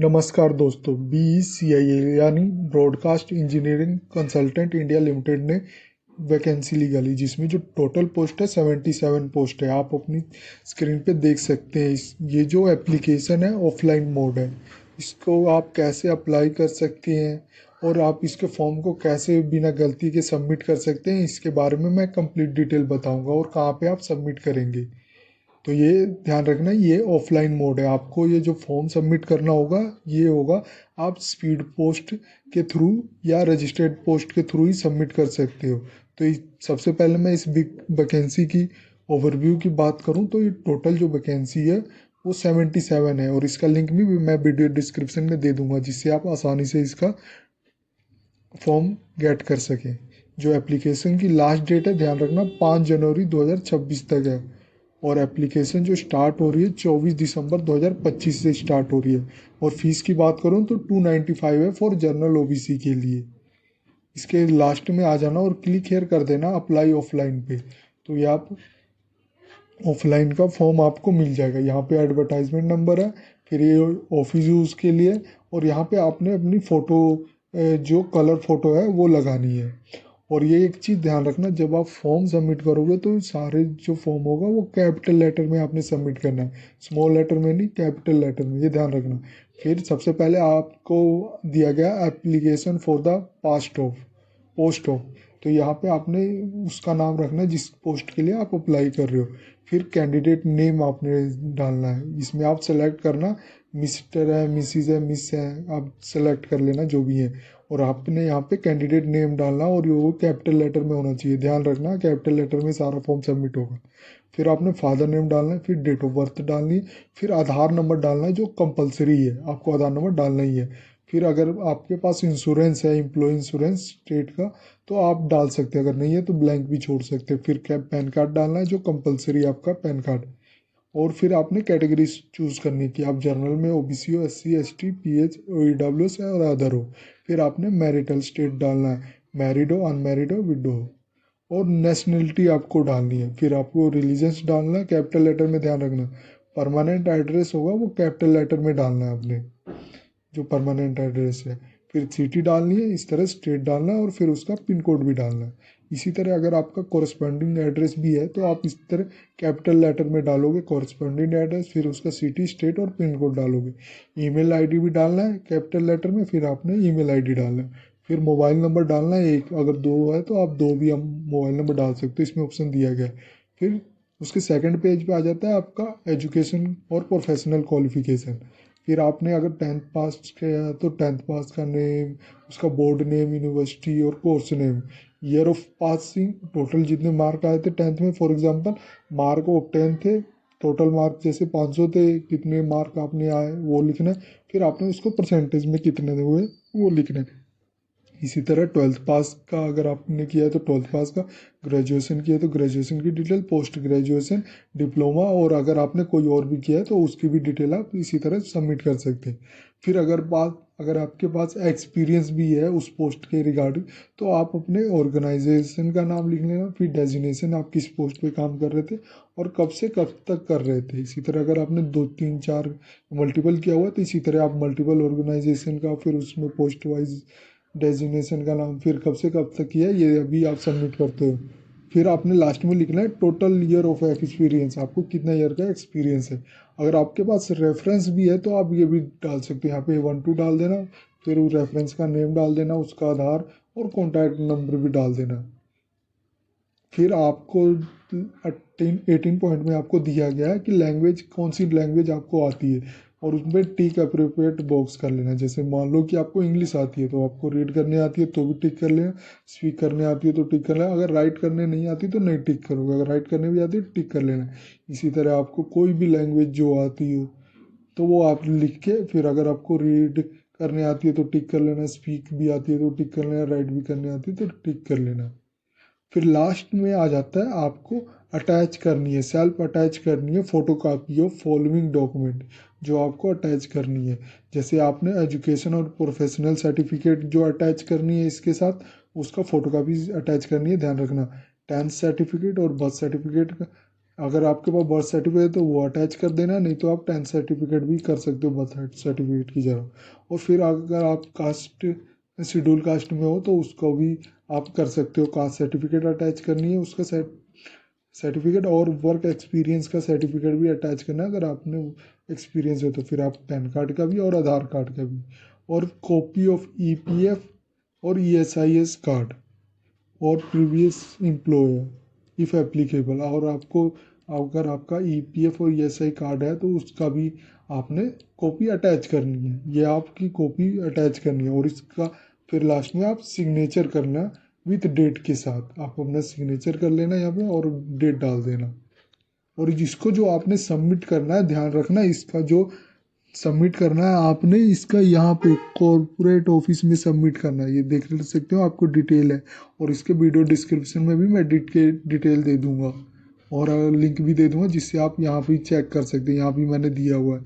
नमस्कार दोस्तों, BECIL यानी broadcast engineering consultant India limited ने वैकेंसी निकाली, जिसमें जो टोटल पोस्ट है 77 पोस्ट है। आप अपनी स्क्रीन पे देख सकते हैं। ये जो एप्लीकेशन है ऑफलाइन मोड है। इसको आप कैसे अप्लाई कर सकते हैं और आप इसके फॉर्म को कैसे बिना गलती के सबमिट कर सकते हैं, इसके बारे में मैं कंप्लीट डिटेल बताऊंगा और कहाँ पे आप सबमिट करेंगे। तो ये ध्यान रखना, ये ऑफलाइन मोड है। आपको ये जो फॉर्म सबमिट करना होगा ये होगा, आप स्पीड पोस्ट के थ्रू या रजिस्टर्ड पोस्ट के थ्रू ही सबमिट कर सकते हो। तो सबसे पहले मैं इस वैकेंसी की ओवरव्यू की बात करूं तो ये टोटल जो वैकेंसी है वो 77 है, और इसका लिंक भी मैं वीडियो डिस्क्रिप्शन में दे दूंगा, जिससे आप आसानी से इसका फॉर्म गेट कर सकें। जो एप्लीकेशन की लास्ट डेट है, ध्यान रखना, 5 जनवरी 2026 तक है। और एप्लीकेशन जो स्टार्ट हो रही है 24 दिसंबर 2025 से स्टार्ट हो रही है। और फीस की बात करूँ तो 295 है फॉर जनरल OBC के लिए। इसके लास्ट में आ जाना और क्लिक हेयर कर देना अप्लाई ऑफलाइन पे। तो ये आप ऑफलाइन का फॉर्म आपको मिल जाएगा। यहाँ पे एडवर्टाइजमेंट नंबर है, फिर ये ऑफिस यूज़ के लिए, और यहाँ पे आपने अपनी फ़ोटो, जो कलर फ़ोटो है वो लगानी है। और ये एक चीज़ ध्यान रखना, जब आप फॉर्म सबमिट करोगे तो सारे जो फॉर्म होगा वो कैपिटल लेटर में आपने सबमिट करना है, स्मॉल लेटर में नहीं, कैपिटल लेटर में, ये ध्यान रखना। फिर सबसे पहले आपको दिया गया application for the post of. तो यहाँ पे आपने उसका नाम रखना है जिस पोस्ट के लिए आप अप्लाई कर रहे हो। फिर कैंडिडेट नेम आपने डालना है, इसमें आप सेलेक्ट करना मिस्टर है, मिसिज है, मिस है, आप सेलेक्ट कर लेना जो भी है। और आपने यहाँ पे कैंडिडेट नेम डालना और वो कैपिटल लेटर में होना चाहिए। ध्यान रखना कैपिटल लेटर में सारा फॉर्म सबमिट होगा। फिर आपने फादर नेम डालना है, फिर डेट ऑफ बर्थ डालनी है, फिर आधार नंबर डालना है जो कंपलसरी है, आपको आधार नंबर डालना ही है। फिर अगर आपके पास इंश्योरेंस है, एम्प्लॉय इंश्योरेंस स्टेट का, तो आप डाल सकते हैं, अगर नहीं है तो ब्लैंक भी छोड़ सकते हैं। फिर क्या पैन कार्ड डालना है जो कंपलसरी आपका पैन कार्ड। और फिर आपने कैटेगरी चूज करनी है कि आप जनरल में, OBC हो, SC ST PH EWS है और अदर हो। फिर आपने मैरिटल स्टेट डालना है, मैरिड हो, अनमैरिड हो, विडो हो। और नेशनलिटी आपको डालनी है। फिर आपको रिलीजन्स डालना है कैपिटल लेटर में, ध्यान रखना। परमानेंट एड्रेस होगा वो कैपिटल लेटर में डालना है आपने, जो परमानेंट एड्रेस है। फिर सिटी डालनी है, इस तरह स्टेट डालना है, और फिर उसका पिन कोड भी डालना है। इसी तरह अगर आपका कॉरस्पॉन्डिंग एड्रेस भी है तो आप इस तरह कैपिटल लेटर में डालोगे कॉरस्पॉन्डिंग एड्रेस, फिर उसका सिटी, स्टेट और पिन कोड डालोगे। ईमेल आईडी भी डालना है कैपिटल लेटर में, फिर आपने ईमेल आईडी डालना है। फिर मोबाइल नंबर डालना है एक, अगर दो है तो आप दो भी हम मोबाइल नंबर डाल सकते हो, इसमें ऑप्शन दिया गया है। फिर उसके सेकंड पेज पे आ जाता है आपका एजुकेशन और प्रोफेशनल क्वालिफिकेशन। फिर आपने अगर 10th पास किया तो 10th पास का नेम, उसका बोर्ड नेम, यूनिवर्सिटी और course name, year of passing, total जितने मार्क आए थे 10th में, फॉर एग्जांपल मार्क ऑब्टेन थे, टोटल मार्क जैसे 500 थे, कितने मार्क आपने आए वो लिखना है। फिर आपने उसको परसेंटेज में कितने हुए वो लिखना है। इसी तरह 12th पास का अगर आपने किया है तो 12th पास का, ग्रेजुएशन किया है तो ग्रेजुएशन की डिटेल, पोस्ट ग्रेजुएशन, डिप्लोमा, और अगर आपने कोई और भी किया है तो उसकी भी डिटेल आप इसी तरह सबमिट कर सकते हैं। फिर अगर आपके पास एक्सपीरियंस भी है उस पोस्ट के रिगार्डिंग, तो आप अपने ऑर्गेनाइजेशन का नाम लिख लेना, फिर डेजिग्नेशन, आप किस पोस्ट पे काम कर रहे थे और कब से कब तक कर रहे थे। इसी तरह अगर आपने 2 3 4 मल्टीपल किया हुआ तो इसी तरह आप मल्टीपल ऑर्गेनाइजेशन का, फिर उसमें पोस्ट वाइज डेजिग्नेशन का नाम, फिर कब से कब तक किया है ये अभी आप सबमिट करते हो। फिर आपने लास्ट में लिखना है टोटल ईयर ऑफ एक्सपीरियंस, आपको कितना ईयर का एक्सपीरियंस है। अगर आपके पास रेफरेंस भी है तो आप ये भी डाल सकते हो, यहाँ पे 1 2 डाल देना, फिर उस रेफरेंस का नेम डाल देना, उसका आधार और कॉन्टैक्ट नंबर भी डाल देना। फिर आपको 18 पॉइंट में आपको दिया गया है कि लैंग्वेज, कौन सी लैंग्वेज आपको आती है, और उसमें टिक अप्रोप्रिएट बॉक्स कर लेना। जैसे मान लो कि आपको इंग्लिश आती है तो आपको रीड करने आती है तो भी टिक कर लेना, स्पीक करने आती है तो टिक कर लेना, अगर राइट करने नहीं आती तो नहीं टिक करोगे, अगर राइट करने भी आती है तो टिक कर लेना। इसी तरह आपको कोई भी लैंग्वेज जो आती हो तो वो आप लिख के, फिर अगर आपको रीड करने आती है तो टिक कर लेना, स्पीक भी आती है तो टिक कर लेना, राइट भी करने आती है तो टिक कर लेना। फिर लास्ट में आ जाता है आपको अटैच करनी है, सेल्फ अटैच करनी है photo copy of following document, जो आपको अटैच करनी है। जैसे आपने एजुकेशन और प्रोफेशनल सर्टिफिकेट जो अटैच करनी है इसके साथ, उसका फोटो कॉपी अटैच करनी है, ध्यान रखना। 10th सर्टिफिकेट और बर्थ सर्टिफिकेट अगर आपके पास बर्थ सर्टिफिकेट है तो वो अटैच कर देना, नहीं तो आप 10th सर्टिफिकेट भी कर सकते हो बर्थ सर्टिफिकेट की जगह। और फिर अगर आप कास्ट शेड्यूल कास्ट में हो तो उसको भी आप कर सकते हो, कास्ट सर्टिफिकेट अटैच करनी है, उसका सर्टिफिकेट और वर्क एक्सपीरियंस का सर्टिफिकेट भी अटैच करना है अगर आपने एक्सपीरियंस हो तो। फिर आप पैन कार्ड का भी और आधार कार्ड का भी, और कॉपी ऑफ ईपीएफ और ईएसआईएस कार्ड और प्रीवियस एम्प्लॉयर इफ़ एप्लीकेबल। और आपको अगर आपका ईपीएफ और ईएसआई कार्ड है तो उसका भी आपने कॉपी अटैच करनी है, ये आपकी कॉपी अटैच करनी है। और इसका फिर लास्ट में आप सिग्नेचर करना विथ डेट के साथ, आप अपना सिग्नेचर कर लेना यहाँ पे और डेट डाल देना। और जिसको जो आपने सबमिट करना है, ध्यान रखना इसका जो सबमिट करना है आपने इसका यहाँ पे कॉर्पोरेट ऑफिस में सबमिट करना है। ये देख सकते हो आपको डिटेल है, और इसके वीडियो डिस्क्रिप्शन में भी मैं डिटेल दे दूंगा और लिंक भी दे दूंगा, जिससे आप यहाँ पे चेक कर सकते हैं। यहाँ भी मैंने दिया हुआ है,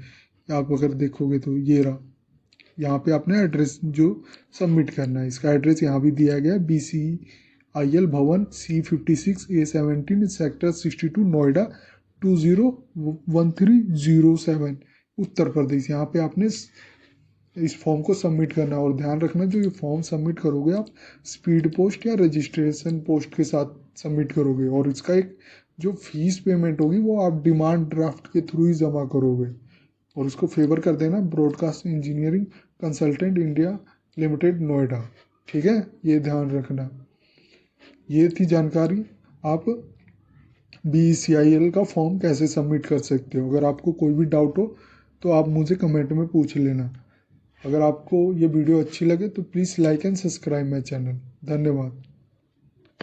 आप अगर देखोगे तो ये रहा। यहाँ पे आपने एड्रेस जो सबमिट करना है, इसका एड्रेस यहाँ भी दिया गया है, BCIL भवन C56A17 सेक्टर 62 नोएडा 201307 उत्तर प्रदेश। यहाँ पे आपने इस फॉर्म को सबमिट करना है। और ध्यान रखना जो ये फॉर्म सबमिट करोगे आप स्पीड पोस्ट या रजिस्ट्रेशन पोस्ट के साथ सबमिट करोगे, और इसका एक जो फीस पेमेंट होगी वो आप डिमांड ड्राफ्ट के थ्रू ही जमा करोगे। और उसको फेवर कर देना broadcast engineering consultant India limited Noida, ठीक है, ये ध्यान रखना। ये थी जानकारी, आप BCIL का फॉर्म कैसे सबमिट कर सकते हो। अगर आपको कोई भी डाउट हो तो आप मुझे कमेंट में पूछ लेना। अगर आपको ये वीडियो अच्छी लगे तो please like and subscribe my channel. धन्यवाद।